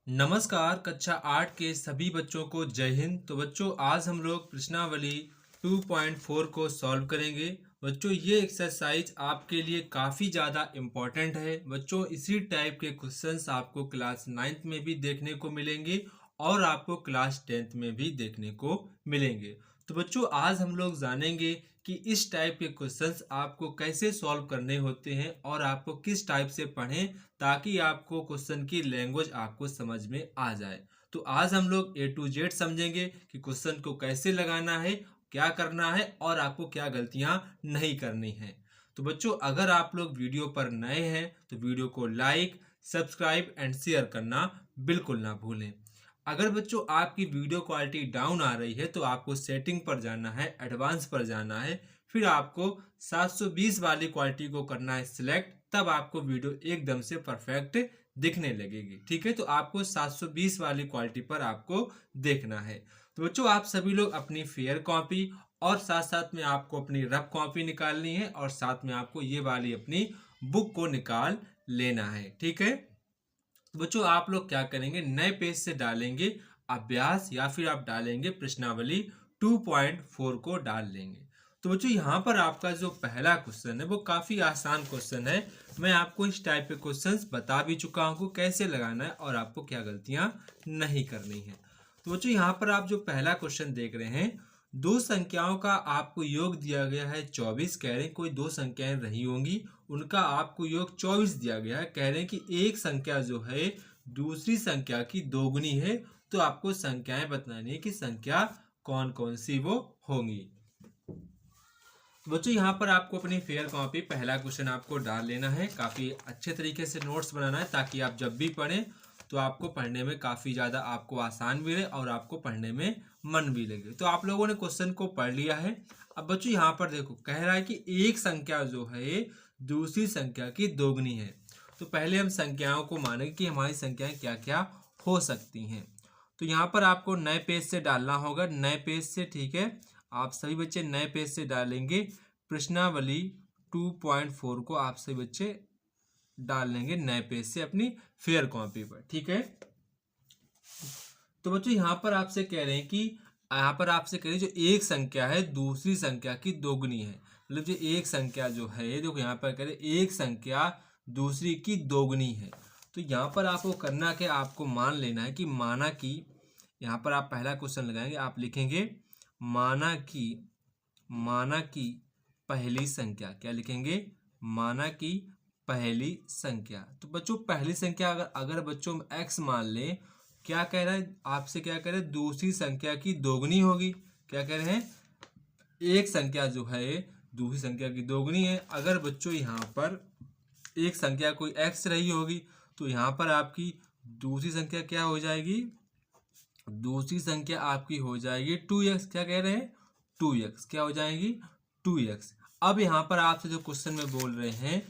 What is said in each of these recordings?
नमस्कार कक्षा 8 के सभी बच्चों को जय हिंद। तो बच्चों आज हम लोग प्रश्नावली 2.4 को सॉल्व करेंगे। बच्चों ये एक्सरसाइज आपके लिए काफ़ी ज़्यादा इम्पोर्टेंट है। बच्चों इसी टाइप के क्वेश्चंस आपको क्लास 9th में भी देखने को मिलेंगे और आपको क्लास 10th में भी देखने को मिलेंगे। तो बच्चों आज हम लोग जानेंगे कि इस टाइप के क्वेश्चंस आपको कैसे सॉल्व करने होते हैं और आपको किस टाइप से पढ़ें ताकि आपको क्वेश्चन की लैंग्वेज आपको समझ में आ जाए। तो आज हम लोग ए टू जेड समझेंगे कि क्वेश्चन को कैसे लगाना है, क्या करना है और आपको क्या गलतियां नहीं करनी है। तो बच्चों अगर आप लोग वीडियो पर नए हैं तो वीडियो को लाइक, सब्सक्राइब एंड शेयर करना बिल्कुल ना भूलें। अगर बच्चों आपकी वीडियो क्वालिटी डाउन आ रही है तो आपको सेटिंग पर जाना है, एडवांस पर जाना है, फिर आपको 720 वाली क्वालिटी को करना है सिलेक्ट, तब आपको वीडियो एकदम से परफेक्ट दिखने लगेगी। ठीक है, तो आपको 720 वाली क्वालिटी पर आपको देखना है। तो बच्चों आप सभी लोग अपनी फेयर कॉपी और साथ साथ में आपको अपनी रफ कॉपी निकालनी है और साथ में आपको ये वाली अपनी बुक को निकाल लेना है। ठीक है, तो बच्चों आप लोग क्या करेंगे, नए पेज से डालेंगे अभ्यास या फिर आप डालेंगे प्रश्नावली 2.4 को डाल लेंगे। तो बच्चों यहाँ पर आपका जो पहला क्वेश्चन है वो काफी आसान क्वेश्चन है। मैं आपको इस टाइप के क्वेश्चंस बता भी चुका हूँ कैसे लगाना है और आपको क्या गलतियां नहीं करनी है। तो बच्चों यहाँ पर आप जो पहला क्वेश्चन देख रहे हैं, दो संख्याओं का आपको योग दिया गया है 24। कह रहे हैं कोई दो संख्याएं रही होंगी, उनका आपको योग 24 दिया गया है। कह रहे हैं कि एक संख्या जो है दूसरी संख्या की दोगुनी है। तो आपको संख्याएं बतानी है कि संख्या कौन कौन सी वो होंगी। तो बच्चों यहाँ पर आपको अपनी फेयर कॉपी पहला क्वेश्चन आपको डाल लेना है। काफ़ी अच्छे तरीके से नोट्स बनाना है ताकि आप जब भी पढ़ें तो आपको पढ़ने में काफ़ी ज़्यादा आपको आसान भी रहे और आपको पढ़ने में मन भी लगे। तो आप लोगों ने क्वेश्चन को पढ़ लिया है। अब बच्चों यहाँ पर देखो कह रहा है कि एक संख्या जो है दूसरी संख्या की दोगुनी है। तो पहले हम संख्याओं को मानेंगे कि हमारी संख्याएं क्या क्या हो सकती हैं। तो यहाँ पर आपको नए पेज से डालना होगा, नए पेज से। ठीक है, आप सभी बच्चे नए पेज से डालेंगे प्रश्नावली 2.4 को। आप सभी बच्चे डाल लेंगे नए पेज से अपनी फेयर कॉपी पर। ठीक है, तो बच्चों यहाँ पर आपसे कह रहे हैं कि यहाँ पर आपसे कह रहे हैं जो एक संख्या है दूसरी संख्या की दोगुनी है। मतलब जो एक संख्या जो है, देखो यहाँ पर कह रहे हैं एक संख्या दूसरी की दोगुनी है। तो यहाँ पर आपको करना क्या, आपको मान लेना है कि माना कि, यहाँ पर आप पहला क्वेश्चन लगाएंगे, आप लिखेंगे माना कि पहली संख्या। क्या लिखेंगे, माना कि पहली संख्या। तो बच्चों पहली संख्या अगर बच्चों हम x मान लें, क्या कह रहा है आपसे, क्या कह रहे हैं दूसरी संख्या की दोगुनी होगी। क्या कह रहे हैं, एक संख्या जो है दूसरी संख्या की दोगुनी है। अगर बच्चों यहाँ पर एक संख्या कोई x रही होगी तो यहाँ पर आपकी दूसरी संख्या क्या हो जाएगी, दूसरी संख्या आपकी हो जाएगी 2x। क्या कह रहे हैं 2x, क्या हो जाएगी 2x। अब यहाँ पर आपसे जो क्वेश्चन में बोल रहे हैं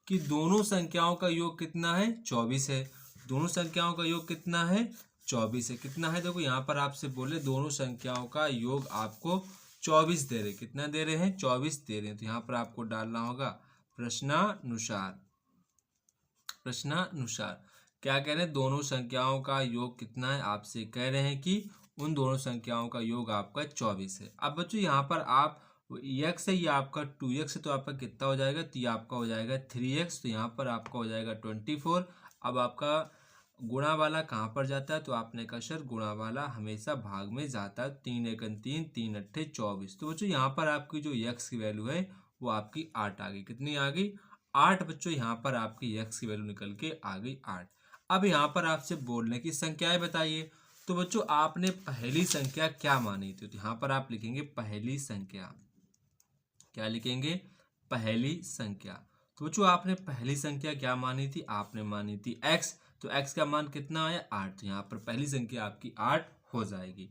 कि दोनों संख्याओं का योग कितना है 24 है। दोनों संख्याओं का योग कितना है 24 है। कितना है, देखो यहाँ पर आपसे बोले दोनों संख्याओं का योग आपको 24 दे रहे। कितना दे रहे हैं 24 दे रहे हैं। तो यहाँ पर आपको डालना होगा प्रश्नानुसार। प्रश्नानुसार क्या कह रहे हैं, दोनों संख्याओं का योग कितना है, आपसे कह रहे हैं कि उन दोनों संख्याओं का योग आपका 24 है। अब बच्चों यहाँ पर आप x है, ये आपका 2x है, तो आपका कितना हो जाएगा, तो ये आपका हो जाएगा 3x। तो यहाँ पर आपका हो जाएगा 24। अब आपका गुणा वाला कहाँ पर जाता है, तो आपने कहा सर गुणा वाला हमेशा भाग में जाता है। 3 एकम 3, 3 अट्ठे 24। तो बच्चों यहाँ पर आपकी जो x की वैल्यू है वो आपकी 8 आ गई। कितनी आ गई 8। बच्चों यहाँ पर आपकी x की वैल्यू निकल के आ गई 8। अब यहाँ पर आपसे बोलने की संख्याएं बताइए। तो बच्चों आपने पहली संख्या क्या मानी थी, तो यहाँ पर आप लिखेंगे पहली संख्या। क्या लिखेंगे, पहली संख्या। तो बच्चों आपने पहली संख्या क्या मानी थी, आपने मानी थी x। तो x का मान कितना आया 8। तो यहाँ पर पहली संख्या आपकी 8 हो जाएगी।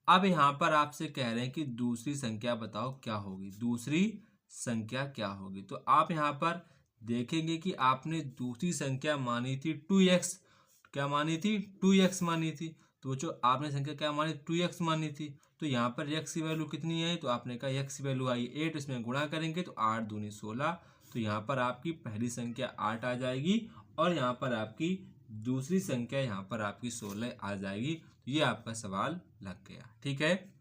अब यहाँ पर आपसे कह रहे हैं कि दूसरी संख्या बताओ क्या होगी, दूसरी संख्या क्या होगी। तो आप यहाँ पर देखेंगे कि आपने दूसरी संख्या मानी थी 2x। क्या मानी थी 2x मानी थी। तो बच्चों आपने संख्या क्या मानी 2x मानी थी। तो यहाँ पर x की वैल्यू कितनी है, तो आपने कहा x की वैल्यू आई 8, इसमें गुणा करेंगे तो 8 दूनी 16। तो यहाँ पर आपकी पहली संख्या 8 आ जाएगी और यहाँ पर आपकी दूसरी संख्या यहाँ पर आपकी 16 आ जाएगी। ये आपका सवाल लग गया। ठीक है,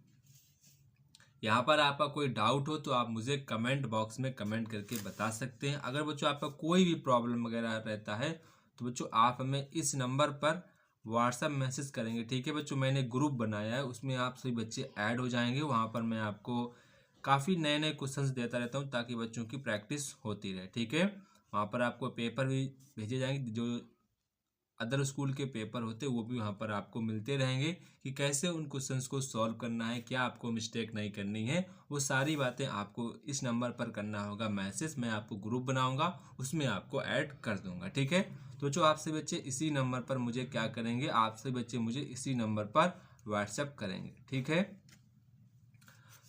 यहाँ पर आपका कोई डाउट हो तो आप मुझे कमेंट बॉक्स में कमेंट करके बता सकते हैं। अगर बच्चों आपका कोई भी प्रॉब्लम वगैरह रहता है तो बच्चों आप हमें इस नंबर पर व्हाट्सएप मैसेज करेंगे। ठीक है बच्चों, मैंने ग्रुप बनाया है, उसमें आप सभी बच्चे ऐड हो जाएंगे। वहाँ पर मैं आपको काफ़ी नए नए क्वेश्चंस देता रहता हूँ ताकि बच्चों की प्रैक्टिस होती रहे। ठीक है, वहाँ पर आपको पेपर भी भेजे जाएंगे, जो अदर स्कूल के पेपर होते हैं वो भी वहाँ पर आपको मिलते रहेंगे कि कैसे उन क्वेश्चंस को सॉल्व करना है, क्या आपको मिस्टेक नहीं करनी है। वो सारी बातें आपको इस नंबर पर करना होगा मैसेज। मैं आपको ग्रुप बनाऊंगा, उसमें आपको ऐड कर दूंगा। ठीक है, तो जो आपसे बच्चे इसी नंबर पर मुझे क्या करेंगे, आपसे बच्चे मुझे इसी नंबर पर व्हाट्सएप करेंगे। ठीक है,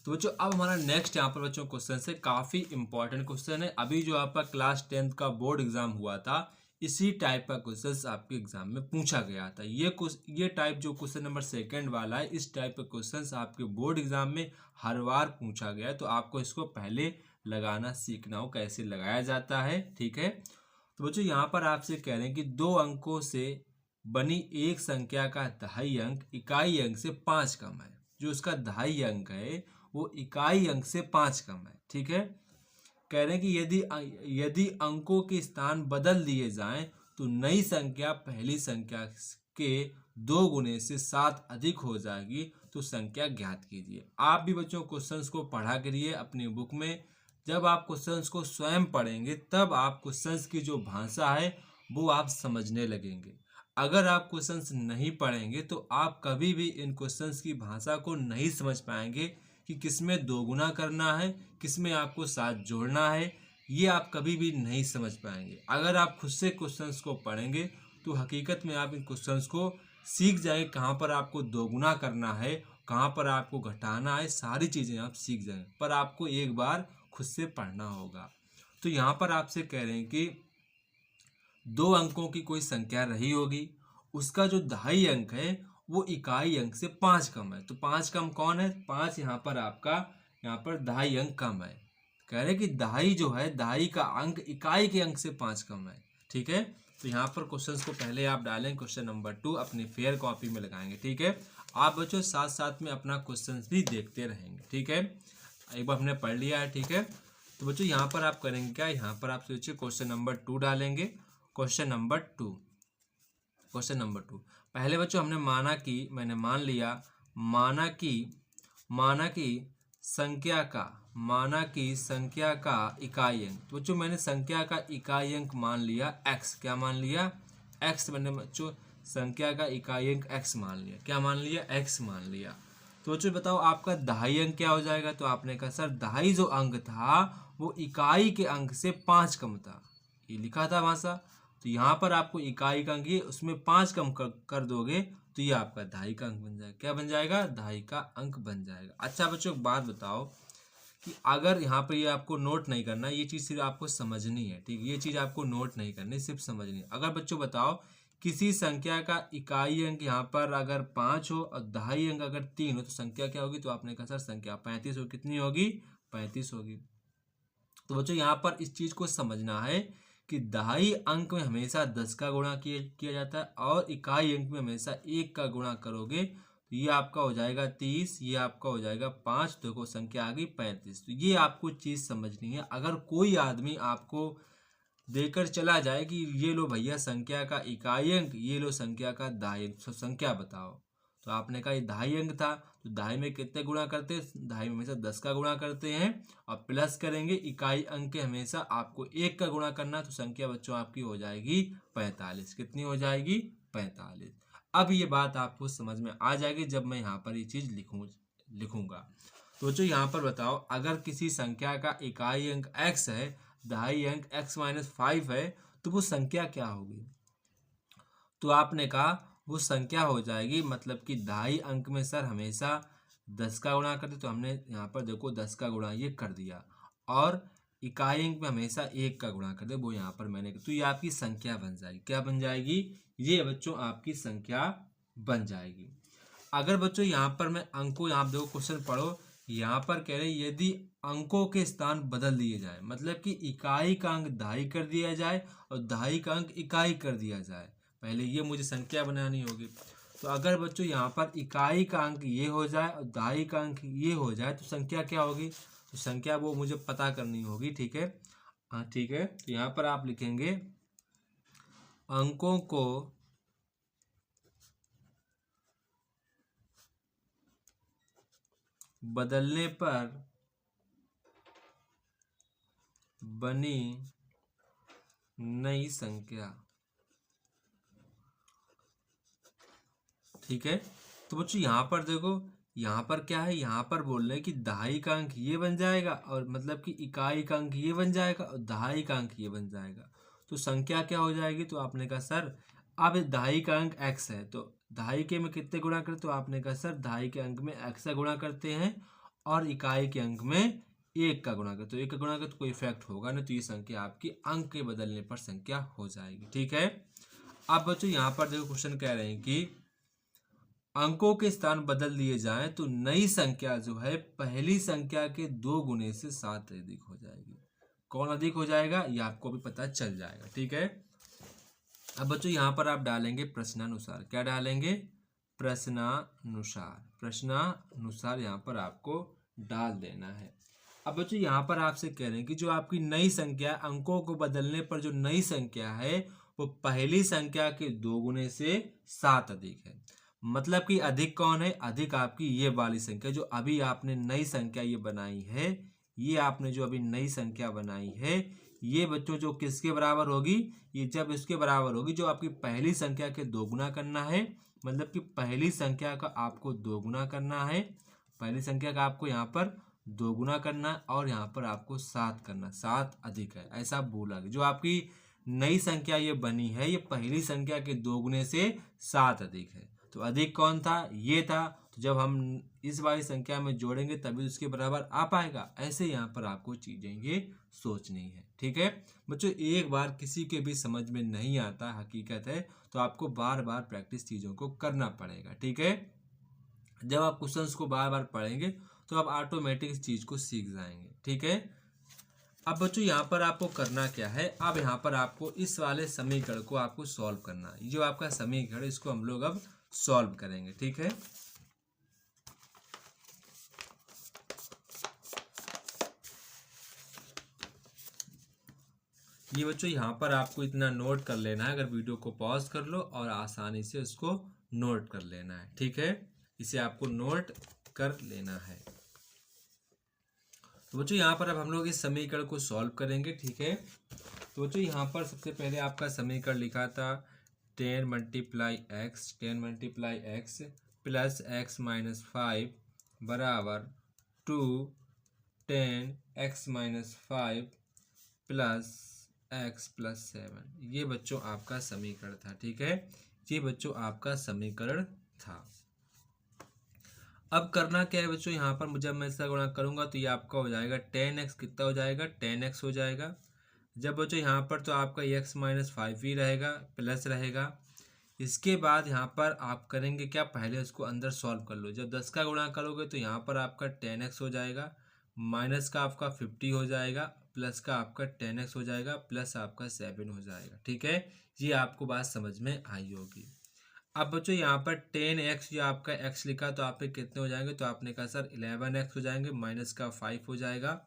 तो बच्चों अब हमारा नेक्स्ट यहाँ पर बच्चों क्वेश्चन है, काफ़ी इंपॉर्टेंट क्वेश्चन है। अभी जो आपका क्लास 10th का बोर्ड एग्जाम हुआ था, इसी टाइप का क्वेश्चन आपके एग्जाम में पूछा गया था। ये टाइप जो क्वेश्चन नंबर 2 वाला है, इस टाइप का क्वेश्चन आपके बोर्ड एग्जाम में हर बार पूछा गया है। तो आपको इसको पहले लगाना सीखना हो, कैसे लगाया जाता है। ठीक है, तो बच्चों यहाँ पर आपसे कह रहे हैं कि 2 अंकों से बनी एक संख्या का दहाई अंक इकाई अंक से 5 कम है। जो उसका दहाई अंक है वो इकाई अंक से 5 कम है। ठीक है, कह रहे हैं कि यदि अंकों के स्थान बदल दिए जाएं तो नई संख्या पहली संख्या के 2 गुने से 7 अधिक हो जाएगी, तो संख्या ज्ञात कीजिए। आप भी बच्चों क्वेश्चंस को पढ़ा करिए अपनी बुक में। जब आप क्वेश्चंस को स्वयं पढ़ेंगे तब आप क्वेश्चंस की जो भाषा है वो आप समझने लगेंगे। अगर आप क्वेश्चंस नहीं पढ़ेंगे तो आप कभी भी इन क्वेश्चंस की भाषा को नहीं समझ पाएंगे कि किसमें 2 गुना करना है, किसमें आपको 7 जोड़ना है। ये आप कभी भी नहीं समझ पाएंगे। अगर आप खुद से क्वेश्चंस को पढ़ेंगे तो हकीकत में आप इन क्वेश्चंस को सीख जाएंगे, कहाँ पर आपको 2 गुना करना है, कहाँ पर आपको घटाना है, सारी चीज़ें आप सीख जाएंगे। पर आपको एक बार खुद से पढ़ना होगा। तो यहाँ पर आपसे कह रहे हैं कि 2 अंकों की कोई संख्या रही होगी, उसका जो दहाई अंक है वो इकाई अंक से 5 कम है। तो 5 कम कौन है, 5 यहाँ पर आपका यहाँ पर दहाई अंक कम है। कह रहे कि दहाई जो है, दहाई का अंक इकाई के अंक से 5 कम है। ठीक है, तो यहाँ पर क्वेश्चंस को पहले आप डालें, क्वेश्चन नंबर 2 अपनी फेयर कॉपी में लगाएंगे। ठीक है, आप बच्चों साथ साथ में अपना क्वेश्चन भी देखते रहेंगे। ठीक है, एक बार हमने पढ़ लिया है। ठीक है, तो बच्चों यहाँ पर आप करेंगे क्या, यहाँ पर आप सोचिए क्वेश्चन नंबर 2 डालेंगे। क्वेश्चन नंबर 2 पहले बच्चों हमने मैंने मान लिया, माना कि संख्या का इकाई अंक। तो बच्चों मैंने संख्या का इकाई अंक मान लिया x। क्या मान लिया, x। मैंने बच्चों संख्या का इकाई अंक x मान लिया। क्या मान लिया, x मान लिया। तो बच्चों बताओ आपका दहाई अंक क्या हो जाएगा। तो आपने कहा सर दहाई जो अंक था वो इकाई के अंक से 5 कम था, ये लिखा था भाषा। तो यहाँ पर आपको इकाई का अंक, ये उसमें 5 कम कर दोगे तो ये आपका दहाई का अंक बन जाएगा। क्या बन जाएगा, दहाई का अंक बन जाएगा। अच्छा बच्चों एक बात बताओ कि अगर यहाँ पर ये आपको नोट नहीं करना, ये चीज़ सिर्फ आपको समझनी है। ठीक, ये चीज़ आपको नोट नहीं करनी, सिर्फ समझनी है। अगर बच्चों बताओ किसी संख्या का इकाई अंक यहाँ पर अगर 5 हो और दहाई अंक अगर 3 हो तो संख्या क्या होगी। तो आपने कहा सर संख्या 35 हो। कितनी होगी, 35 होगी। तो बच्चों यहाँ पर इस चीज़ को समझना है कि दहाई अंक में हमेशा 10 का गुणा किया जाता है और इकाई अंक में हमेशा 1 का गुणा करोगे तो ये आपका हो जाएगा 30, ये आपका हो जाएगा 5। देखो संख्या आ गई 35। तो ये आपको चीज़ समझनी है। अगर कोई आदमी आपको देकर चला जाए कि ये लो भैया संख्या का इकाई अंक, ये लो संख्या का दहाई अंक, संख्या बताओ, तो आपने कहा ये दहाई अंक था, तो दहाई में कितने गुणा करते हैं, दहाई में हमेशा 10 का गुणा करते हैं और प्लस करेंगे इकाई अंक के हमेशा आपको 1 का गुणा करना। तो संख्या बच्चों आपकी हो जाएगी 45। कितनी हो जाएगी, 45। अब ये बात आपको समझ में आ जाएगी जब मैं यहाँ पर ये चीज़ लिखूंगा। तो बच्चों यहाँ पर बताओ अगर किसी संख्या का इकाई अंक x है, दहाई अंक x-5 है, तो वो संख्या क्या होगी। तो आपने कहा वो संख्या हो जाएगी, मतलब कि दहाई अंक में सर हमेशा 10 का गुणा करते, तो हमने यहाँ पर देखो 10 का गुणा ये कर दिया, और इकाई अंक में हमेशा 1 का गुणा कर दे, वो यहाँ पर मैंने, तो ये आपकी संख्या बन जाएगी। क्या बन जाएगी, ये बच्चों आपकी संख्या बन जाएगी। अगर बच्चों यहाँ पर मैं अंकों, यहाँ देखो क्वेश्चन पढ़ो, यहाँ पर कह रहे यदि अंकों के स्थान बदल दिए जाए, मतलब कि इकाई का अंक दहाई कर दिया जाए और दहाई का अंक इकाई कर दिया जाए। पहले ये मुझे संख्या बनानी होगी। तो अगर बच्चों यहाँ पर इकाई का अंक ये हो जाए और दहाई का अंक ये हो जाए तो संख्या क्या होगी, तो संख्या वो मुझे पता करनी होगी। ठीक है, हाँ ठीक है। तो यहाँ पर आप लिखेंगे अंकों को बदलने पर बनी नई संख्या। ठीक है, तो बच्चों यहाँ पर देखो, यहाँ पर क्या है, यहाँ पर बोल रहे हैं कि दहाई का अंक ये बन जाएगा और मतलब कि इकाई का अंक ये बन जाएगा और दहाई का अंक ये बन जाएगा। तो संख्या क्या हो जाएगी, तो आपने कहा सर अब दहाई का अंक x है तो दहाई के में कितने गुणा करते, तो आपने कहा सर दहाई के अंक में x का गुणा करते हैं और इकाई के अंक में 1 का गुणा करते, तो 1 का गुणा करते तो कोई इफेक्ट होगा ना, तो ये संख्या आपकी अंक के बदलने पर संख्या हो जाएगी। ठीक है, अब बच्चों यहाँ पर देखो क्वेश्चन कह रहे हैं कि अंकों के स्थान बदल दिए जाएं तो नई संख्या जो है पहली संख्या के 2 गुने से 7 अधिक हो जाएगी। कौन अधिक हो जाएगा ये आपको भी पता चल जाएगा। ठीक है, अब बच्चों यहाँ पर आप डालेंगे प्रश्नानुसार। क्या डालेंगे, प्रश्नानुसार। प्रश्नानुसार यहाँ पर आपको डाल देना है। अब बच्चों यहाँ पर आपसे कह रहे हैं कि जो आपकी नई संख्या, अंकों को बदलने पर जो नई संख्या है वो पहली संख्या के 2 गुने से 7 अधिक है। मतलब कि अधिक कौन है, अधिक आपकी ये वाली संख्या जो अभी आपने नई संख्या ये बनाई है, ये आपने जो अभी नई संख्या बनाई है ये बच्चों जो किसके बराबर होगी, ये जब इसके बराबर होगी जो आपकी पहली संख्या के 2 गुना करना है। मतलब कि पहली संख्या का आपको 2 गुना करना है, पहली संख्या का आपको यहाँ पर 2 गुना करना है और यहाँ पर आपको 7 करना, 7 अधिक है ऐसा बोला। जो आपकी नई संख्या ये बनी है ये पहली संख्या के 2 गुने से 7 अधिक है। तो अधिक कौन था, ये था। तो जब हम इस वाली संख्या में जोड़ेंगे तभी उसके बराबर आ पाएगा। ऐसे यहाँ पर आपको चीजें ये सोचनी है। ठीक है बच्चों, एक बार किसी के भी समझ में नहीं आता हकीकत है तो आपको बार बार प्रैक्टिस चीजों को करना पड़ेगा। ठीक है, जब आप क्वेश्चंस को बार बार पढ़ेंगे तो आप ऑटोमेटिक इस चीज को सीख जाएंगे। ठीक है, अब बच्चों यहाँ पर आपको करना क्या है, अब यहाँ पर आपको इस वाले समीकरण को आपको सॉल्व करना है। जो आपका समीकरण इसको हम लोग अब सॉल्व करेंगे। ठीक है, ये बच्चों यहाँ पर आपको इतना नोट कर लेना है। अगर वीडियो को पॉज कर लो और आसानी से उसको नोट कर लेना है। ठीक है, इसे आपको नोट कर लेना है। तो बच्चों यहाँ पर अब हम लोग इस समीकरण को सॉल्व करेंगे। ठीक है, तो बच्चों यहाँ पर सबसे पहले आपका समीकरण लिखा था 10 multiply x plus x minus 5 बराबर 2 10 x minus 5 plus x plus 7। ये बच्चों आपका समीकरण था। ठीक है, ये बच्चों आपका समीकरण था। अब करना क्या है बच्चों, यहाँ पर जब मैं इसका गुणा करूंगा तो ये आपका हो जाएगा 10x, कितना हो जाएगा 10x हो जाएगा। जब बच्चों यहाँ पर तो आपका x माइनस 5 ही रहेगा, प्लस रहेगा। इसके बाद यहाँ पर आप करेंगे क्या, पहले उसको अंदर सॉल्व कर लो। जब 10 का गुणा करोगे तो यहाँ पर आपका 10x हो जाएगा, माइनस का आपका 50 हो जाएगा, प्लस का आपका 10x हो जाएगा, प्लस आपका 7 हो जाएगा। ठीक है, ये आपको बात समझ में आई होगी। अब बच्चों यहाँ पर 10x जो आपका x लिखा तो आप पे कितने हो जाएंगे, तो आपने कहा सर 11x हो जाएंगे, माइनस का 5 हो जाएगा।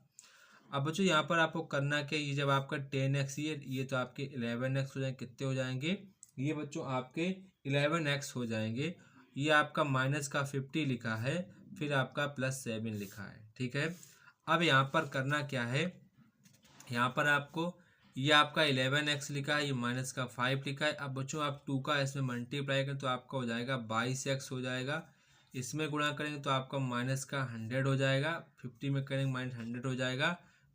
अब बच्चों यहाँ पर आपको करना क्या, ये जब आपका 10x ये तो आपके 11x हो जाएंगे, कितने हो जाएंगे, ये बच्चों आपके 11x हो जाएंगे। ये आपका माइनस का 50 लिखा है, फिर आपका प्लस 7 लिखा है। ठीक है, अब यहाँ पर करना क्या है, यहाँ पर आपको ये आपका 11x लिखा है, ये माइनस का 5 लिखा है। अब बच्चों आप 2 का इसमें मल्टीप्लाई करें तो आपका हो जाएगा 22x हो जाएगा। इसमें गुणा करेंगे तो आपका माइनस का 100 हो जाएगा, 50 में करेंगे माइनस 100 हो जाएगा,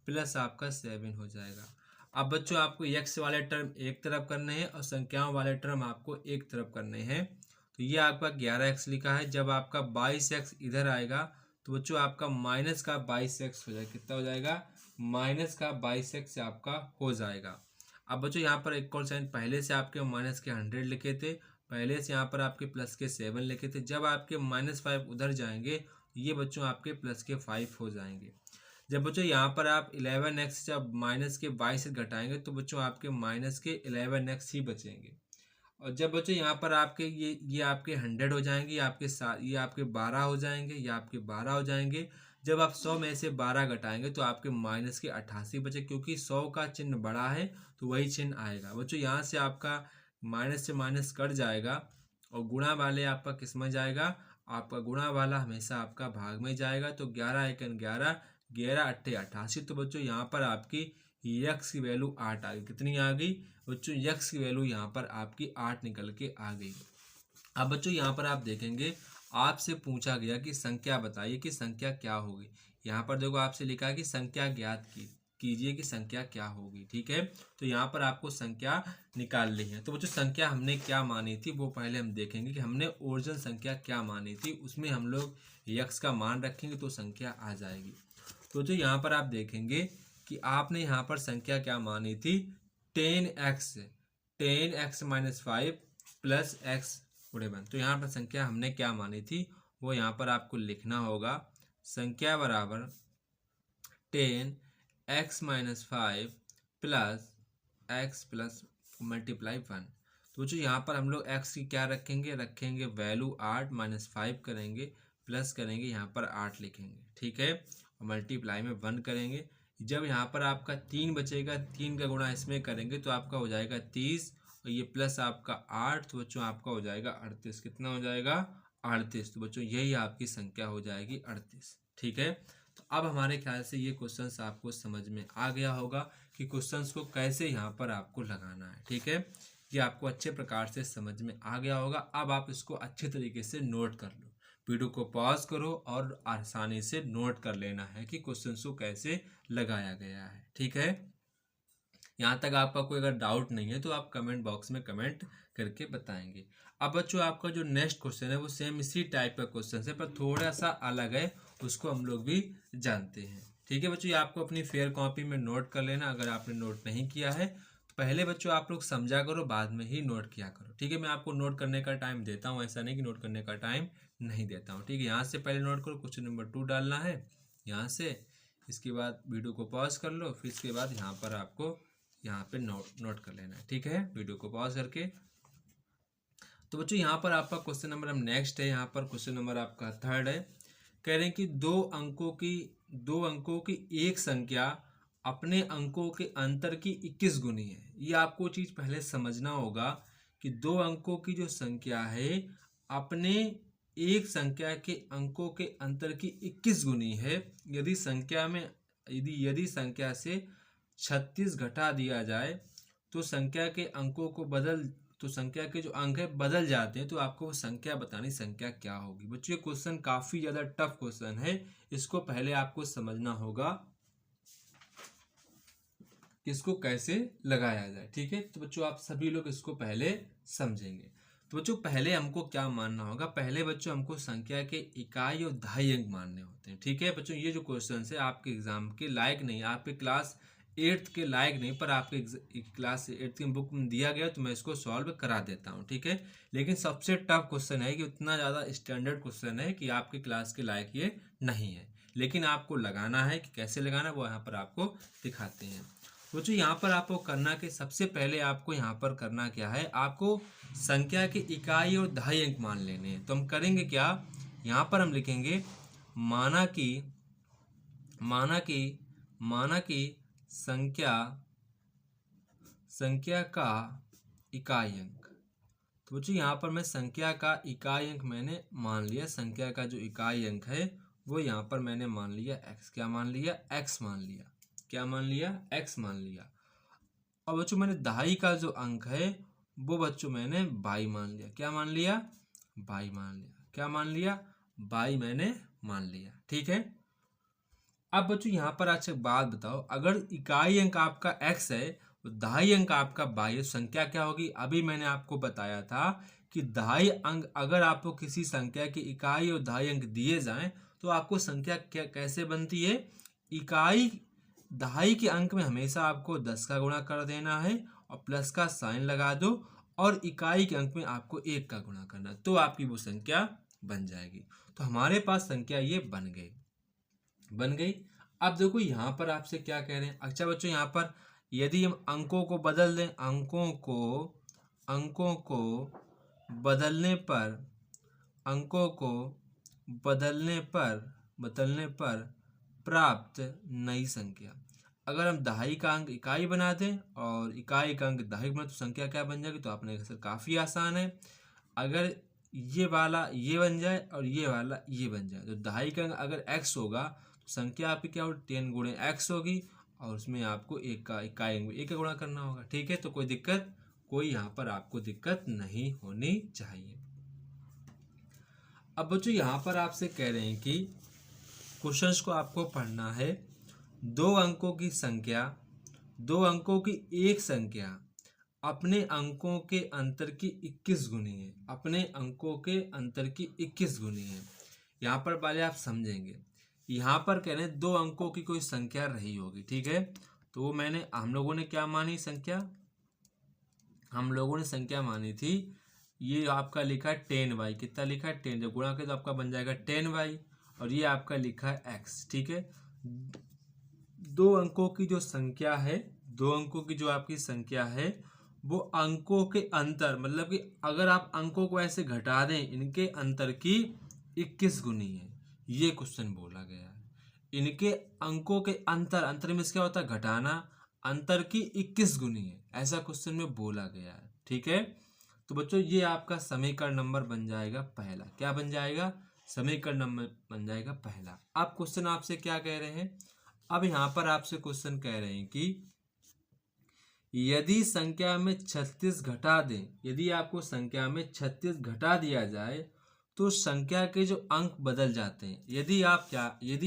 प्लस आपका 7 हो जाएगा। अब बच्चों आपको x वाले टर्म एक तरफ करने हैं और संख्याओं वाले टर्म आपको एक तरफ करने हैं। तो ये आपका 11x लिखा है, जब आपका 22x इधर आएगा तो बच्चों आपका माइनस का 22x हो जाएगा, कितना हो जाएगा, माइनस का 22x आपका हो जाएगा। अब बच्चों यहाँ पर इक्वल साइन पहले से आपके माइनस के 100 लिखे थे, पहले से यहाँ पर आपके प्लस के 7 लिखे थे। जब आपके -5 उधर जाएंगे ये बच्चों आपके प्लस के 5 हो जाएंगे। जब बच्चों यहाँ पर आप 11x जब माइनस के 22 से घटाएंगे तो बच्चों आपके माइनस के 11x ही बचेंगे। और जब बच्चों यहाँ पर आपके ये आपके 100 हो जाएंगे, ये आपके 12 हो जाएंगे, ये आपके 12 हो जाएंगे। जब आप 100 में से 12 घटाएंगे तो आपके माइनस के 88 बचे, क्योंकि 100 का चिन्ह बड़ा है तो वही चिन्ह आएगा। बच्चों यहाँ से आपका माइनस से माइनस कट जाएगा और गुणा वाले आपका किस में जाएगा, आपका गुणा वाला हमेशा आपका भाग में जाएगा। तो 11 एकन 11, 11 अट्ठे 88। तो बच्चों यहाँ पर आपकी यक्स की वैल्यू 8 आ गई। कितनी आ गई बच्चों, यक्स की वैल्यू यहाँ पर आपकी 8 निकल के आ गई। अब बच्चों यहाँ पर आप देखेंगे आपसे पूछा गया कि संख्या बताइए कि संख्या क्या होगी। यहाँ पर देखो आपसे लिखा है कि संख्या ज्ञात कीजिए कि संख्या क्या होगी। ठीक है, तो यहाँ पर आपको संख्या निकालनी है। तो बच्चों संख्या हमने क्या मानी थी वो पहले हम देखेंगे कि हमने ओरिजिनल संख्या क्या मानी थी, उसमें हम लोग यक्स का मान रखेंगे तो संख्या आ जाएगी। तो जो यहाँ पर आप देखेंगे कि आपने यहाँ पर संख्या क्या मानी थी, 10x माइनस 5 प्लस x गुणे 1। तो यहाँ पर संख्या हमने क्या मानी थी वो यहाँ पर आपको लिखना होगा। संख्या बराबर 10x minus 5 plus x plus multiply 1। तो जो यहाँ पर हम लोग x की क्या रखेंगे वैल्यू 8 माइनस 5 करेंगे, प्लस करेंगे यहाँ पर 8 लिखेंगे। ठीक है, और मल्टीप्लाई में 1 करेंगे। जब यहाँ पर आपका 3 बचेगा, 3 का गुणा इसमें करेंगे तो आपका हो जाएगा 30 और ये प्लस आपका 8, तो बच्चों आपका हो जाएगा 38। कितना हो जाएगा 38। तो बच्चों यही आपकी संख्या हो जाएगी 38। ठीक है, तो अब हमारे ख्याल से ये क्वेश्चंस आपको समझ में आ गया होगा कि क्वेश्चंस को कैसे यहाँ पर आपको लगाना है। ठीक है, ये आपको अच्छे प्रकार से समझ में आ गया होगा। अब आप इसको अच्छे तरीके से नोट कर लो, वीडियो को पॉज करो और आसानी से नोट कर लेना है कि क्वेश्चन को कैसे लगाया गया है। ठीक है, यहाँ तक आपका कोई अगर डाउट नहीं है तो आप कमेंट बॉक्स में कमेंट करके बताएंगे। अब बच्चों आपका जो नेक्स्ट क्वेश्चन है वो सेम इसी टाइप का क्वेश्चन है पर थोड़ा सा अलग है, उसको हम लोग भी जानते हैं। ठीक है बच्चों, ये आपको अपनी फेयर कॉपी में नोट कर लेना। अगर आपने नोट नहीं किया है तो पहले बच्चों आप लोग समझा करो, बाद में ही नोट किया करो। ठीक है, मैं आपको नोट करने का टाइम देता हूँ, ऐसा नहीं कि नोट करने का टाइम नहीं देता हूँ। ठीक है, यहाँ से पहले नोट करो, क्वेश्चन नंबर 2 डालना है यहाँ से। इसके बाद वीडियो को पॉज कर लो, फिर इसके बाद यहाँ पर आपको यहाँ पे नोट कर लेना है। ठीक है, वीडियो को पॉज करके। तो बच्चों यहाँ पर आपका क्वेश्चन नंबर हम नेक्स्ट है, यहाँ पर क्वेश्चन नंबर आपका 3 है। कह रहे हैं कि दो अंकों की एक संख्या अपने अंकों के अंतर की 21 गुनी है। ये आपको चीज पहले समझना होगा कि दो अंकों की जो संख्या है अपने एक संख्या के अंकों के अंतर की 21 गुनी है। यदि संख्या से 36 घटा दिया जाए तो संख्या के जो अंक है बदल जाते हैं, तो आपको वो संख्या बतानी, संख्या क्या होगी। बच्चों ये क्वेश्चन काफी ज्यादा टफ क्वेश्चन है, इसको पहले आपको समझना होगा कि इसको कैसे लगाया जाए। ठीक है, तो बच्चों आप सभी लोग इसको पहले समझेंगे। तो बच्चों पहले हमको क्या मानना होगा, पहले बच्चों हमको संख्या के इकाई और दहाई अंक मानने होते हैं। ठीक है बच्चों, ये जो क्वेश्चन है आपके एग्जाम के लायक नहीं, आपके क्लास 8th के लायक नहीं, पर आपके क्लास 8th की बुक में दिया गया तो मैं इसको सॉल्व करा देता हूँ। ठीक है, लेकिन सबसे टफ क्वेश्चन है कि उतना ज़्यादा स्टैंडर्ड क्वेश्चन है कि आपके क्लास के लायक ये नहीं है, लेकिन आपको लगाना है। कि कैसे लगाना वो यहाँ पर आपको दिखाते हैं। तो यहाँ पर आपको करना कि सबसे पहले आपको यहाँ पर करना क्या है, आपको संख्या के इकाई और दहाई अंक मान लेने हैं। तो हम करेंगे क्या, यहाँ पर हम लिखेंगे माना कि संख्या का इकाई अंक। तो बच्चों यहाँ पर मैं संख्या का इकाई अंक मैंने मान लिया, संख्या का जो इकाई अंक है वो यहाँ पर मैंने मान लिया x। क्या मान लिया, x मान लिया। क्या मान लिया, x मान लिया। और बच्चों मैंने दहाई का जो अंक है वो बच्चों मैंने 22 मान लिया। क्या मान लिया, 22 मान लिया। क्या मान लिया, 22 मैंने मान लिया। ठीक है, अब बच्चों यहाँ पर अच्छा बात बताओ, अगर इकाई अंक आपका x है तो दहाई अंक आपका 22, संख्या क्या होगी। अभी मैंने आपको बताया था कि दहाई अंक, अगर आपको किसी संख्या की इकाई और दहाई अंक दिए जाएं तो आपको संख्या क्या कैसे बनती है, इकाई दहाई के अंक में हमेशा आपको 10 का गुणा कर देना है और प्लस का साइन लगा दो, और इकाई के अंक में आपको 1 का गुणा करना, तो आपकी वो संख्या बन जाएगी। तो हमारे पास संख्या ये बन गई। अब देखो यहाँ पर आपसे क्या कह रहे हैं। अच्छा बच्चों यहाँ पर यदि हम अंकों को बदल दें, अंकों को अंकों को बदलने पर अंकों को बदलने पर प्राप्त नई संख्या। अगर हम दहाई का अंक इकाई बना दें और इकाई का अंक दहाई बना तो संख्या क्या बन जाएगी, तो आपने कहा सर काफ़ी आसान है। अगर ये वाला ये बन जाए और ये वाला ये बन जाए तो दहाई का अंक अगर x होगा तो संख्या आपकी क्या होगी, 10 गुणे x होगी और उसमें आपको एक का इकाई अंक एक का गुणा करना होगा। ठीक है, तो कोई यहाँ पर आपको दिक्कत नहीं होनी चाहिए। अब बच्चों यहाँ पर आपसे कह रहे हैं कि क्वेश्चंस को आपको पढ़ना है। दो अंकों की एक संख्या अपने अंकों के अंतर की 21 गुनी है। अपने अंकों के अंतर की 21 गुनी है। यहाँ पर पहले आप समझेंगे, यहाँ पर कह रहे हैं दो अंकों की कोई संख्या रही होगी। ठीक है, तो वो हम लोगों ने क्या मानी संख्या, हम लोगों ने संख्या मानी थी, ये आपका लिखा है 10y, कितना लिखा है 10, जब गुणा करें तो आपका बन जाएगा 10y और ये आपका लिखा है x। ठीक है, दो अंकों की जो संख्या है, दो अंकों की जो आपकी संख्या है वो अंकों के अंतर, मतलब कि अगर आप अंकों को ऐसे घटा दें इनके अंतर की 21 गुनी है, ये क्वेश्चन बोला गया है। इनके अंकों के अंतर में क्या होता है, घटाना, अंतर की 21 गुनी है, ऐसा क्वेश्चन में बोला गया है। ठीक है, तो बच्चों ये आपका समीकरण नंबर बन जाएगा पहला। क्या बन जाएगा, समीकरण नंबर बन जाएगा पहला। अब क्वेश्चन आपसे क्या कह रहे हैं, अब यहाँ पर आपसे क्वेश्चन कह रहे हैं कि यदि संख्या में 36 घटा दें, यदि आपको संख्या में 36 घटा दिया जाए तो संख्या के जो अंक बदल जाते हैं। यदि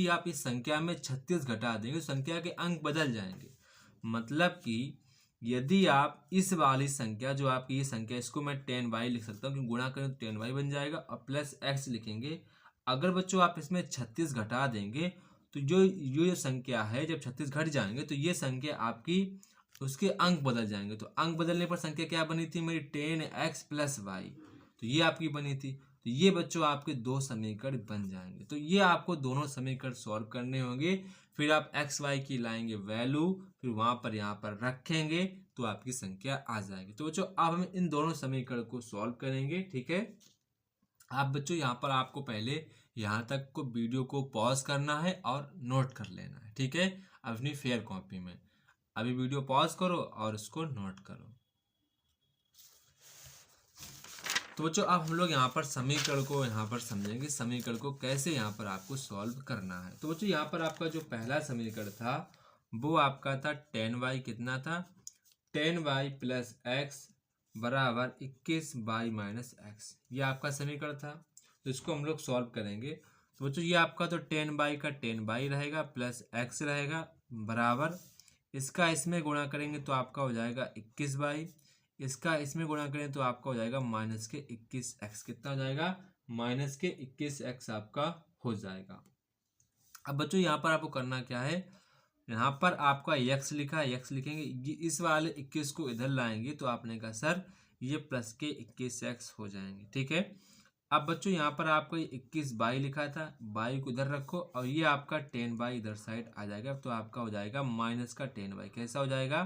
आप इस संख्या में 36 घटा देंगे तो संख्या के अंक बदल जाएंगे। मतलब कि यदि आप इस वाली संख्या, जो आपकी ये संख्या, इसको मैं 10y लिख सकता हूँ क्योंकि गुणा करें तो 10y बन जाएगा और प्लस x लिखेंगे। अगर बच्चों आप इसमें 36 घटा देंगे तो जो संख्या है, जब 36 घट जाएंगे तो ये संख्या आपकी, उसके अंक बदल जाएंगे। तो अंक बदलने पर संख्या क्या बनी थी मेरी, 10x प्लस वाई, तो ये आपकी बनी थी। तो ये बच्चों आपके दो समीकरण बन जाएंगे। तो ये आपको दोनों समीकरण सॉल्व करने होंगे। फिर आप एक्स वाई की लाएंगे वैल्यू, फिर वहां पर यहाँ पर रखेंगे तो आपकी संख्या आ जाएगी। तो बच्चों अब हम इन दोनों समीकरण को सॉल्व करेंगे। ठीक है, आप बच्चों यहाँ पर आपको पहले यहाँ तक को वीडियो को पॉज करना है और नोट कर लेना है। ठीक है, अपनी फेयर कॉपी में अभी वीडियो पॉज करो और इसको नोट करो। तो बच्चों अब हम लोग यहाँ पर समीकरण को यहाँ पर समझेंगे, समीकरण को कैसे यहाँ पर आपको सॉल्व करना है। तो बच्चों यहाँ पर आपका जो पहला समीकरण था वो आपका था 10y, कितना था 10y प्लस एक्स बराबर 21y माइनस एक्स, ये आपका समीकरण था। तो इसको हम लोग सॉल्व करेंगे। तो बच्चों ये आपका तो 10y का 10y रहेगा प्लस x रहेगा बराबर, इसका इसमें गुणा करेंगे तो आपका हो जाएगा 21y, इसका इसमें गुणा करें तो आपका हो जाएगा माइनस के 21x, कितना हो जाएगा माइनस के 21x आपका हो जाएगा। अब बच्चों यहाँ पर आपको करना क्या है, यहाँ पर आपका x लिखा है, x लिखेंगे, इस वाले 21 को इधर लाएंगे तो आपने कहा सर ये प्लस के 21x हो जाएंगे। ठीक है, अब बच्चों यहाँ पर आपको 21y लिखा था, y को इधर रखो और ये आपका 10y इधर साइड आ जाएगा तो आपका हो जाएगा माइनस का 10y। कैसा हो जाएगा,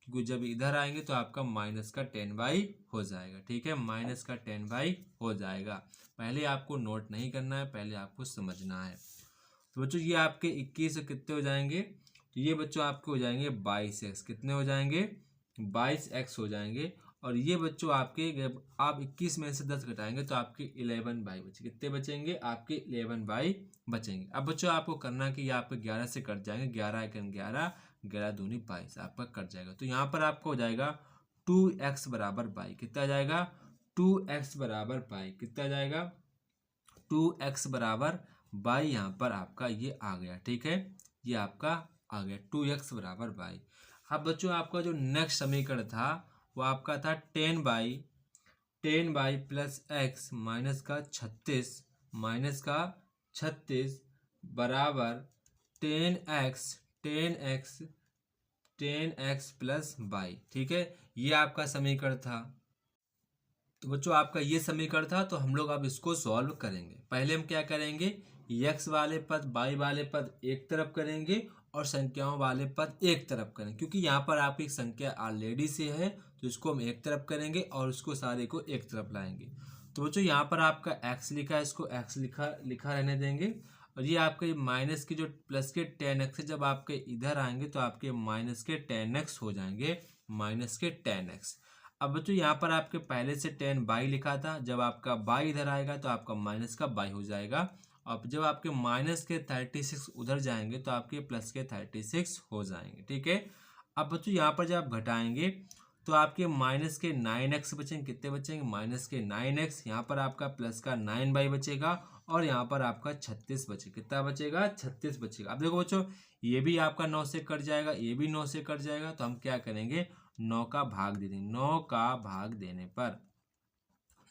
क्योंकि जब इधर आएंगे तो आपका माइनस का 10y हो जाएगा। ठीक है, माइनस का 10y हो जाएगा। पहले आपको नोट नहीं करना है, पहले आपको समझना है। तो बच्चों ये आपके 21 कितने हो जाएंगे, तो ये बच्चों आपके हो जाएंगे 22x, कितने हो जाएंगे 22x हो जाएंगे। और ये बच्चों आपके, जब आप 21 में से 10 घटाएंगे तो आपके 11y बचे, कितने बचेंगे आपके 11y बचेंगे। अब बच्चों आपको करना कि ये आपके 11 से कट जाएंगे, 11 एकम 11, 11 दूनी 22 आपका कट जाएगा। तो यहाँ पर आपको हो जाएगा 2x बराबर y, कितना आ जाएगा 2x बराबर y, कितना आ जाएगा 2x बराबर y, यहाँ पर आपका ये आ गया। ठीक है, ये आपका आ गया 2x बराबर y। अब बच्चों आपका जो नेक्स्ट समीकरण था वो आपका था 10y प्लस एक्स माइनस का 36 बराबर 10x प्लस y। ठीक है, ये आपका समीकरण था। तो बच्चों आपका ये समीकरण था, तो हम लोग अब इसको सॉल्व करेंगे। पहले हम क्या करेंगे, x वाले पद y वाले पद एक तरफ करेंगे और संख्याओं वाले पद एक तरफ करें, क्योंकि यहाँ पर आपकी संख्या ऑलरेडी से है तो तो इसको हम एक तरफ करेंगे और उसको सारे को एक तरफ लाएंगे। तो बच्चों यहाँ पर आपका x लिखा है, इसको x लिखा रहने देंगे। और ये आपके माइनस के जो प्लस के 10x है, जब आपके इधर आएंगे तो आपके माइनस के 10x हो जाएंगे, माइनस के 10x। अब बच्चों यहाँ पर आपके पहले से 10 लिखा था, जब आपका बाई इधर आएगा तो आपका माइनस का बाई हो जाएगा। अब जब आपके माइनस के 36 उधर जाएंगे तो आपके प्लस के 36 हो जाएंगे, ठीक है। अब बच्चों यहाँ पर जब आप घटाएंगे तो आपके माइनस के 9x बचेंगे, कितने बचेंगे, माइनस के 9x। यहाँ पर आपका प्लस का 9 बचेगा और यहाँ पर आपका 36 बचेगा, कितना बचेगा, 36 बचेगा। अब देखो बच्चों ये भी आपका 9 से कट जाएगा, ये भी 9 से कट जाएगा, तो हम क्या करेंगे, 9 का भाग दे देंगे। 9 का भाग देने पर,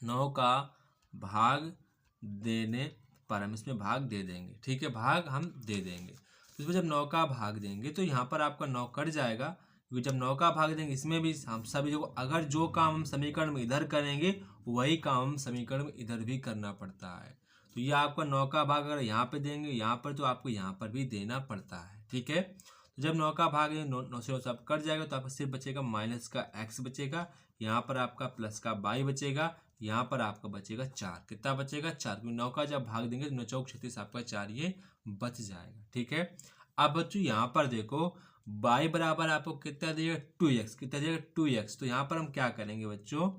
9 का भाग देने पर हम इसमें भाग दे देंगे, ठीक है, भाग हम दे देंगे। तो इसमें जब 9 का भाग देंगे तो यहाँ पर आपका 9 कट जाएगा, क्योंकि जब 9 का भाग देंगे इसमें भी हम सभी देखो, अगर जो काम हम समीकरण में इधर करेंगे वही काम हम समीकरण में इधर भी करना पड़ता है। तो ये आपका 9 का भाग अगर यहाँ पे देंगे यहाँ पर, तो आपको यहाँ पर भी देना पड़ता है, ठीक है। तो जब 9 का भाग 9 से 9 सब कट जाएगा तो आपका सिर्फ बचेगा माइनस का x बचेगा, यहाँ पर आपका प्लस का बाई बचेगा, यहाँ पर आपका बचेगा 4, कितना बचेगा, 4, क्योंकि 9 का जब भाग देंगे तो 9 चौक 36 आपका 4 ये बच जाएगा, ठीक है। अब बच्चों यहाँ पर देखो y बराबर आपको कितना देगा, 2x, कितना देगा, 2x। तो यहाँ पर हम क्या करेंगे बच्चों,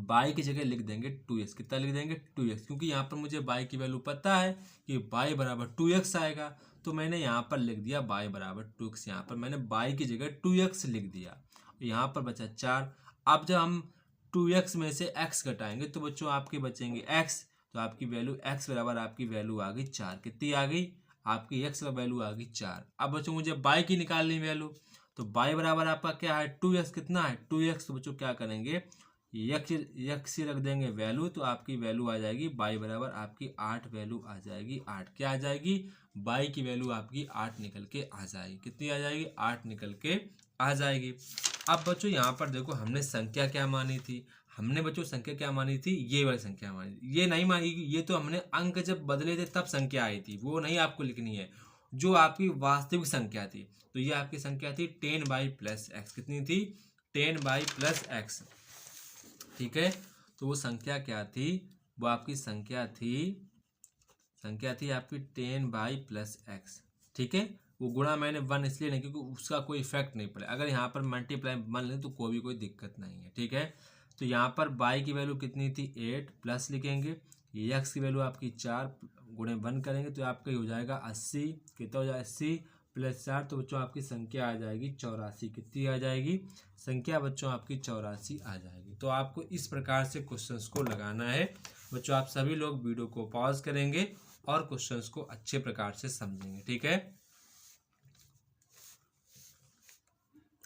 y की जगह लिख देंगे 2x, कितना लिख देंगे, 2x, क्योंकि यहाँ पर मुझे y की वैल्यू पता है कि y बराबर 2x आएगा, तो मैंने यहाँ पर लिख दिया y बराबर 2x। यहाँ पर मैंने y की जगह 2x लिख दिया, यहाँ पर बचा 4। अब जब हम 2x में से x घटाएंगे तो बच्चों आपके बचेंगे x, तो आपकी वैल्यू x बराबर आपकी वैल्यू आ गई 4, कितनी आ गई, आपकी x का वैल्यू आ गई 4। अब बच्चों मुझे y की निकालनी वैल्यू, तो y बराबर आपका क्या है, 2x, कितना है, 2x। तो बच्चों क्या करेंगे, x रख देंगे वैल्यू, तो आपकी वैल्यू आ जाएगी y बराबर आपकी 8 वैल्यू आ जाएगी, 8 क्या आ जाएगी, y की वैल्यू आपकी 8 निकल के आ जाएगी, कितनी आ जाएगी, 8 निकल के आ जाएगी। अब बच्चों यहाँ पर देखो हमने संख्या क्या मानी थी, हमने बच्चों संख्या क्या मानी थी, ये वाली संख्या मानी थी, ये नहीं मानी, ये तो हमने अंक जब बदले थे तब संख्या आई थी, वो नहीं आपको लिखनी है, जो आपकी वास्तविक संख्या थी। तो ये आपकी संख्या थी 10y प्लस एक्स, कितनी थी, 10y प्लस एक्स, ठीक है। तो वो संख्या क्या थी, वो आपकी संख्या थी आपकी 10y प्लस एक्स, ठीक है। वो गुणा मैंने 1 इसलिए नहीं क्योंकि उसका कोई इफेक्ट नहीं पड़े, अगर यहाँ पर मल्टीप्लाई मान लें तो कोई दिक्कत नहीं है, ठीक है। तो यहाँ पर y की वैल्यू कितनी थी, 8 प्लस लिखेंगे, x की वैल्यू आपकी 4 गुणे 1 करेंगे तो आपका हो जाएगा 80, कितना हो जाएगा 80 प्लस 4, तो बच्चों आपकी संख्या आ जाएगी 84, कितनी आ जाएगी, संख्या बच्चों आपकी 84 आ जाएगी। तो आपको इस प्रकार से क्वेश्चंस को लगाना है बच्चों, आप सभी लोग वीडियो को पॉज करेंगे और क्वेश्चंस को अच्छे प्रकार से समझेंगे, ठीक है।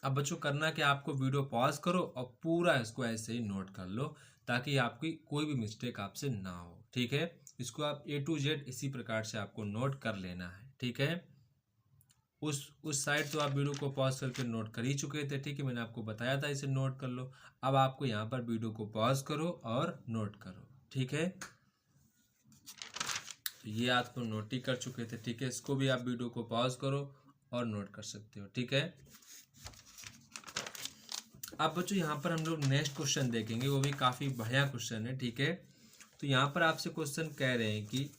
अब बच्चों करना कि आपको वीडियो पॉज करो और पूरा इसको ऐसे ही नोट कर लो, ताकि आपकी कोई भी मिस्टेक आपसे ना हो, ठीक है। इसको आप A to Z इसी प्रकार से आपको नोट कर लेना है, ठीक है। उस साइड तो आप वीडियो को पॉज करके नोट कर ही चुके थे, ठीक है, मैंने आपको बताया था इसे नोट कर लो। अब आपको यहाँ पर वीडियो को पॉज करो और नोट करो, ठीक है। तो ये आपको नोट ही कर चुके थे, ठीक है, इसको भी आप वीडियो को पॉज करो और नोट कर सकते हो, ठीक है। अब बच्चों यहाँ पर हम लोग नेक्स्ट क्वेश्चन देखेंगे, वो भी काफ़ी बढ़िया क्वेश्चन है, ठीक है। तो यहाँ पर आपसे क्वेश्चन कह रहे हैं कि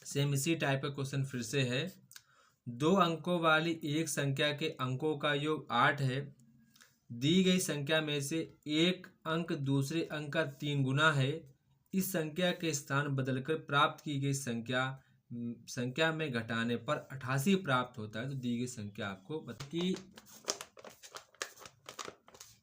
सेम इसी टाइप का क्वेश्चन फिर से है, 2 अंकों वाली एक संख्या के अंकों का योग 8 है, दी गई संख्या में से एक अंक दूसरे अंक का 3 गुना है, इस संख्या के स्थान बदलकर प्राप्त की गई संख्या में घटाने पर 88 प्राप्त होता है। तो दी गई संख्या आपको कि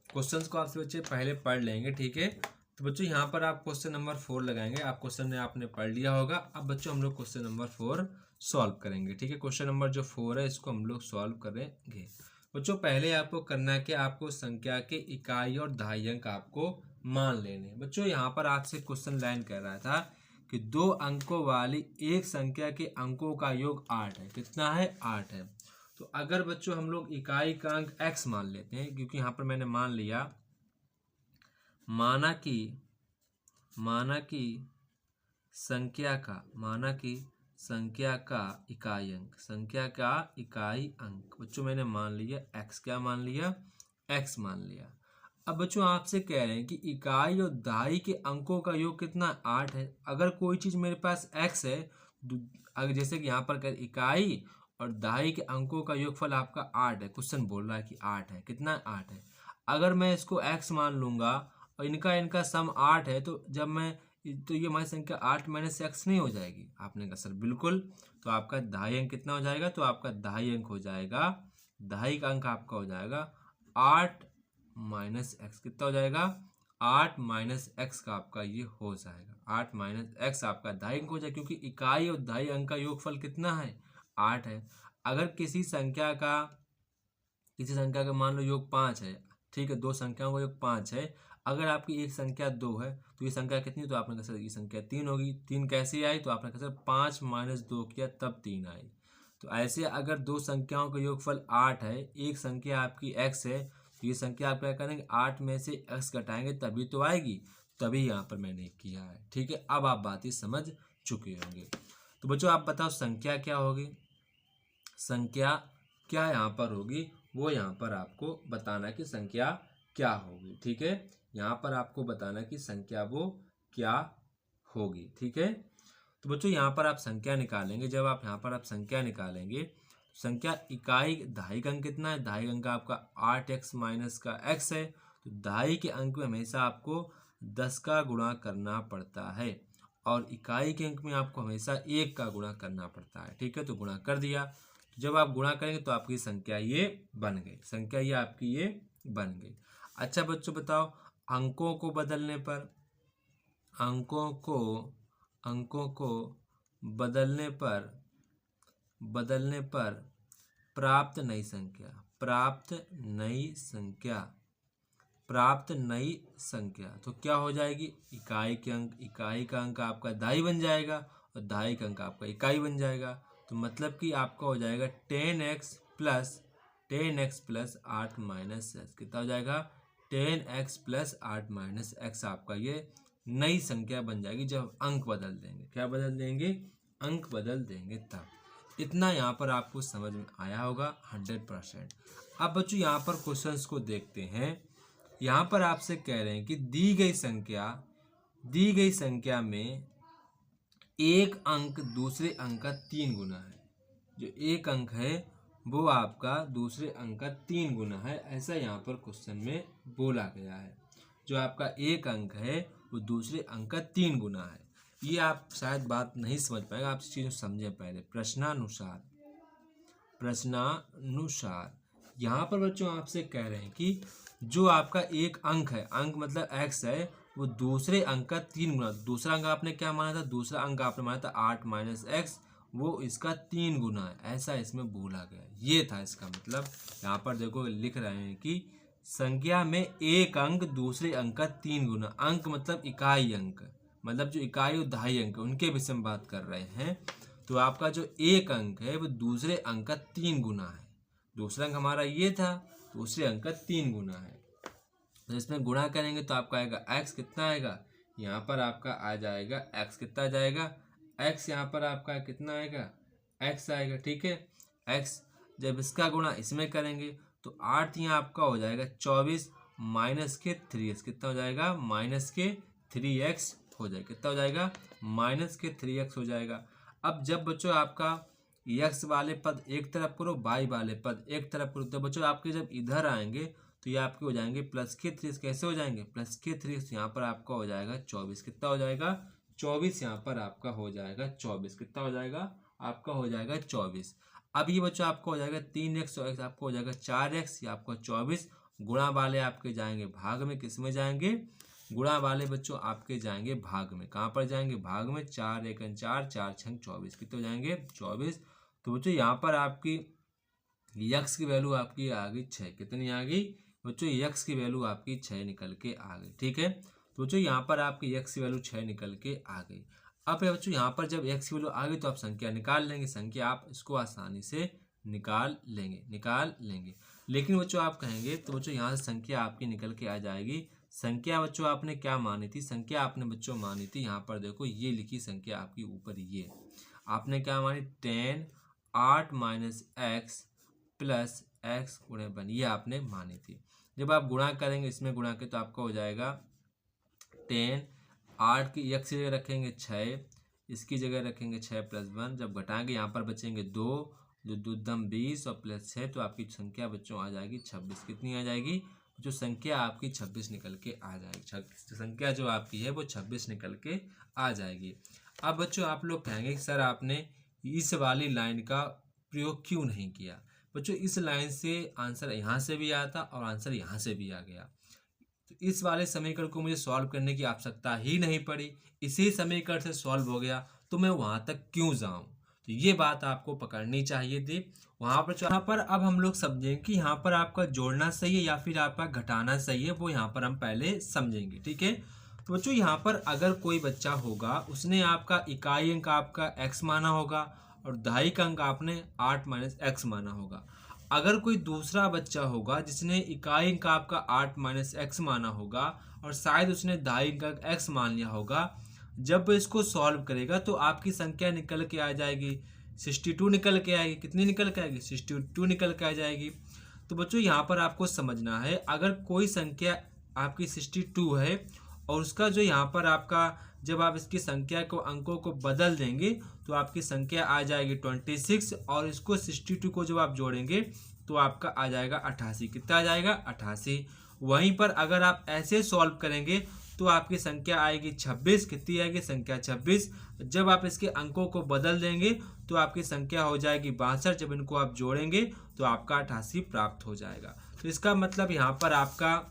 क्वेश्चंस को आपसे बच्चे पहले पढ़ लेंगे, ठीक है। तो बच्चों यहाँ पर आप क्वेश्चन नंबर 4 लगाएंगे, आप क्वेश्चन आपने पढ़ लिया होगा। अब बच्चों हम लोग क्वेश्चन नंबर 4 सॉल्व करेंगे, ठीक है। क्वेश्चन नंबर जो 4 है इसको हम लोग सॉल्व करेंगे। बच्चों पहले आपको करना है कि आपको संख्या के इकाई और दहाई अंक आपको मान लेने। बच्चों यहाँ पर आपसे क्वेश्चन लाइन कह रहा था कि 2 अंकों वाली एक संख्या के अंकों का योग 8 है, कितना है, 8 है। तो अगर बच्चों हम लोग इकाई का अंक x मान लेते हैं, क्योंकि यहाँ पर मैंने मान लिया, माना कि संख्या का इकाई अंक, बच्चों मैंने मान लिया x, क्या मान लिया, x मान लिया। अब बच्चों आपसे कह रहे हैं कि इकाई और दहाई के अंकों का योग कितना 8 है। अगर कोई चीज़ मेरे पास x है, अगर जैसे कि यहाँ पर कर इकाई और दहाई के अंकों का योगफल आपका 8 है, क्वेश्चन बोल रहा है कि 8 है, कितना 8 है। अगर मैं इसको x मान लूँगा और इनका सम 8 है, तो जब मैं तो ये हमारी संख्या 8 माइनस एक्स नहीं हो जाएगी। आपने कहा सर बिल्कुल। तो आपका दहाई अंक कितना हो जाएगा, तो आपका दहाई अंक हो जाएगा, दहाई का अंक आपका हो जाएगा 8 माइनस एक्स। कितना हो जाएगा, 8 माइनस एक्स का आपका ये हो जाएगा, 8 माइनस एक्स आपका दहाई अंक हो जाएगा, क्योंकि इकाई और दहाई अंक का योगफल कितना है, 8 है। अगर किसी संख्या का मान लो योग 5 है, ठीक है, दो संख्याओं का योग 5 है। अगर आपकी एक संख्या 2 है तो ये संख्या कितनी, तो आपने कहा सर ये संख्या 3 होगी। 3 कैसे आई, तो आपने कहा सर 5 माइनस 2 किया तब 3 आई। तो ऐसे अगर दो संख्याओं का योगफल 8 है, एक संख्या आपकी x है, तो ये संख्या आप क्या करेंगे, 8 में से x घटाएंगे तभी तो आएगी, तभी यहाँ पर मैंने किया है। ठीक है, अब आप बातें समझ चुके होंगे। तो बच्चों आप बताओ संख्या क्या होगी, संख्या क्या यहाँ पर होगी, वो यहाँ पर आपको बताना कि संख्या क्या होगी। ठीक है, यहाँ पर आपको बताना कि संख्या वो क्या होगी। ठीक है, तो बच्चों यहाँ पर आप संख्या निकालेंगे। जब आप यहाँ पर आप संख्या निकालेंगे, संख्या इकाई दहाई का अंक कितना है, दहाई अंक आपका 8x माइनस का x है। तो दहाई के अंक में हमेशा आपको 10 का गुणा करना पड़ता है और इकाई के अंक में आपको हमेशा 1 का गुणा करना पड़ता है। ठीक है, तो गुणा कर दिया। तो जब आप गुणा करेंगे तो आपकी संख्या ये बन गई, संख्या ये आपकी ये बन गई। अच्छा बच्चों बताओ, अंकों को बदलने पर, अंकों को बदलने पर प्राप्त नई संख्या तो क्या हो जाएगी, इकाई का अंक आपका दहाई बन जाएगा और दहाई का अंक आपका इकाई बन जाएगा। तो मतलब कि आपका हो जाएगा 10x प्लस 8 माइनस एक्स। कितना हो जाएगा, 10x प्लस 8 माइनस एक्स आपका ये नई संख्या बन जाएगी जब अंक बदल देंगे। क्या बदल देंगे, अंक बदल देंगे तब। इतना यहाँ पर आपको समझ में आया होगा 100%। अब बच्चों यहाँ पर क्वेश्चंस को देखते हैं। यहाँ पर आपसे कह रहे हैं कि दी गई संख्या में एक अंक दूसरे अंक का 3 गुना है। जो एक अंक है वो आपका दूसरे अंक का 3 गुना है, ऐसा यहाँ पर क्वेश्चन में बोला गया है। जो आपका एक अंक है वो दूसरे अंक का 3 गुना है। ये आप शायद बात नहीं समझ पाएगा, आप इस चीज़ को समझें पहले। प्रश्नानुसार यहाँ पर बच्चों आपसे कह रहे हैं कि जो आपका एक अंक है, अंक मतलब x है, वो दूसरे अंक का 3 गुना। दूसरा अंक आपने क्या माना था, दूसरा अंक आपने माना था 8 माइनस एक्स, वो इसका 3 गुना है, ऐसा इसमें बोला गया। ये था इसका मतलब। यहाँ पर देखो लिख रहे हैं कि संख्या में एक अंक दूसरे अंक का 3 गुना। अंक मतलब इकाई अंक, मतलब जो इकाई और दहाई अंक उनके विषय में बात कर रहे हैं। तो आपका जो एक अंक है वो दूसरे अंक का 3 गुना है। दूसरा अंक हमारा ये था, दूसरे अंक का 3 गुना है। तो इसमें गुणा करेंगे तो आपका आएगा x। कितना आएगा, यहाँ पर आपका आ जाएगा x। कितना आ जाएगा, x यहाँ पर आपका कितना आएगा, x आएगा। ठीक है, x जब इसका गुणा इसमें करेंगे तो 8 यहाँ आपका हो जाएगा 24 माइनस के 3x। कितना हो जाएगा, माइनस के 3x हो जाएगा। कितना हो जाएगा, माइनस के 3x हो जाएगा। अब जब बच्चों आपका x वाले पद एक तरफ करो, y वाले पद एक तरफ करो, तो बच्चों आपके जब इधर आएंगे तो ये आपके हो जाएंगे प्लस के 3। कैसे हो जाएंगे, प्लस के 3। यहाँ पर आपका हो जाएगा 24। कितना हो जाएगा, 24 यहाँ पर आपका हो जाएगा 24। कितना हो जाएगा, आपका हो जाएगा 24। अब ये बच्चों आपका हो जाएगा 3x और आपको हो जाएगा 4x। ये आपका 24। गुणा वाले आपके जाएंगे भाग में, किस में जाएंगे, गुणा वाले बच्चों आपके जाएंगे भाग में। कहाँ पर जाएंगे, भाग में। 4 एक 4, 4 6 24। कितने हो जाएंगे, 24। तो बच्चों यहाँ पर आपकी x की वैल्यू आपकी आ गई 6। कितनी आ गई बच्चों, x की वैल्यू आपकी 6 निकल के आ गई। ठीक है, तो बच्चों यहाँ पर आपकी x की वैल्यू 6 निकल के आ गई। अब बच्चों यहाँ पर जब x की वैल्यू आ गई तो आप संख्या निकाल लेंगे। संख्या आप इसको आसानी से निकाल लेंगे। लेकिन बच्चों आप कहेंगे तो बच्चों यहाँ से संख्या आपकी निकल के आ जाएगी। संख्या बच्चों आपने क्या मानी थी, संख्या आपने बच्चों मानी थी, यहाँ पर देखो ये लिखी संख्या आपकी ऊपर, ये आपने क्या मानी, 10 8 माइनस एक्स प्लस एक्स गुणे 1, ये आपने मानी थी। जब आप गुणा करेंगे, इसमें गुणा के तो आपका हो जाएगा 10, 8 की x की जगह रखेंगे 6, इसकी जगह रखेंगे 6 + 1, जब घटाएंगे यहाँ पर बचेंगे 2, जो 2 दम 20 और +6, तो आपकी संख्या बच्चों आ जाएगी 26। कितनी आ जाएगी? जो संख्या आपकी 26 निकल के आ जाएगी। संख्या जो आपकी है वो 26 निकल के आ जाएगी। अब बच्चों आप लोग कहेंगे कि सर आपने इस वाली लाइन का प्रयोग क्यों नहीं किया? बच्चों इस लाइन से आंसर यहाँ से भी आया था और आंसर यहाँ से भी आ गया, तो इस वाले समीकरण को मुझे सॉल्व करने की आवश्यकता ही नहीं पड़ी। इसी समीकरण से सॉल्व हो गया, तो मैं वहाँ तक क्यों जाऊँ? तो ये बात आपको पकड़नी चाहिए थी। यहाँ पर अब हम लोग समझेंगे कि यहाँ पर आपका जोड़ना सही है या फिर आपका घटाना सही है, वो यहाँ पर हम पहले समझेंगे। ठीक है, तो बच्चों यहाँ पर अगर कोई बच्चा होगा, उसने आपका इकाई अंक आपका x माना होगा और दहाई का अंक आपने 8 - x माना होगा। अगर कोई दूसरा बच्चा होगा जिसने इकाई अंक आपका 8 - x माना होगा और शायद उसने दहाई अंक x मान लिया होगा, जब इसको सॉल्व करेगा तो आपकी संख्या निकल के आ जाएगी 62 निकल के आएगी। कितनी निकल के आएगी? 62 निकल के आ जाएगी। तो बच्चों यहाँ पर आपको समझना है, अगर कोई संख्या आपकी 62 है और उसका जो यहाँ पर आपका, जब आप इसकी संख्या को अंकों को बदल देंगे तो आपकी संख्या आ जाएगी 26 और इसको 62 को जब आप जोड़ेंगे तो आपका आ जाएगा 88। कितना आ जाएगा? 88। वहीं पर अगर आप ऐसे सॉल्व करेंगे तो आपकी संख्या आएगी 26। कितनी आएगी? संख्या 26। जब आप इसके अंकों को बदल देंगे तो आपकी संख्या हो जाएगी 62। जब इनको आप जोड़ेंगे तो आपका 88 प्राप्त हो जाएगा। तो इसका मतलब यहाँ पर आपका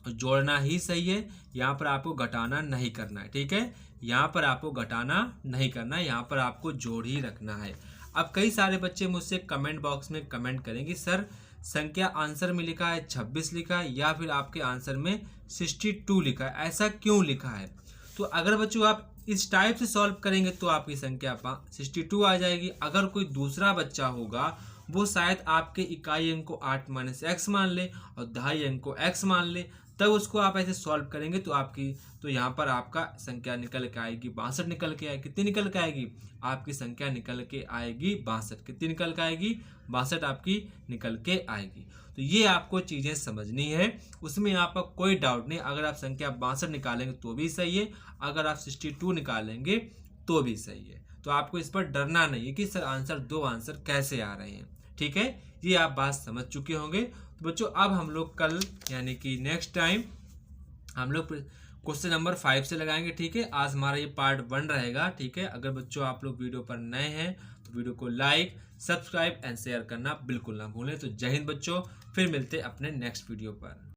जोड़ना ही सही है, यहाँ पर आपको घटाना नहीं करना है। ठीक है, यहाँ पर आपको घटाना नहीं करना है, यहाँ पर आपको जोड़ ही रखना है। अब कई सारे बच्चे मुझसे कमेंट बॉक्स में कमेंट करेंगे, सर संख्या आंसर में लिखा है 26 लिखा है या फिर आपके आंसर में 62 लिखा है, ऐसा क्यों लिखा है? तो अगर बच्चों आप इस टाइप से सॉल्व करेंगे तो आपकी संख्या 62 आ जाएगी। अगर कोई दूसरा बच्चा होगा, वो शायद आपके इकाई अंक को 8 - x मान ले और दहाई अंक को x मान ले, तब उसको आप ऐसे सॉल्व करेंगे तो आपकी, तो यहाँ पर आपका संख्या निकल के आएगी 62 निकल के आएगी। कितनी निकल के आएगी? आपकी संख्या निकल के आएगी 62। कितनी निकल के आएगी? 62 आपकी निकल के आएगी। तो ये आपको चीज़ें समझनी है, उसमें आपका कोई डाउट नहीं। अगर आप संख्या 62 निकालेंगे तो भी सही है, अगर आप 62 निकालेंगे तो भी सही है। तो आपको इस पर डरना नहीं है कि सर आंसर 2 आंसर कैसे आ रहे हैं। ठीक है, ये आप बात समझ चुके होंगे। तो बच्चों अब हम लोग कल यानी कि नेक्स्ट टाइम हम लोग क्वेश्चन नंबर 5 से लगाएंगे। ठीक है, आज हमारा ये पार्ट 1 रहेगा। ठीक है, अगर बच्चों आप लोग वीडियो पर नए हैं तो वीडियो को लाइक, सब्सक्राइब एंड शेयर करना बिल्कुल ना भूलें। तो जय हिंद बच्चों, फिर मिलते हैं अपने नेक्स्ट वीडियो पर।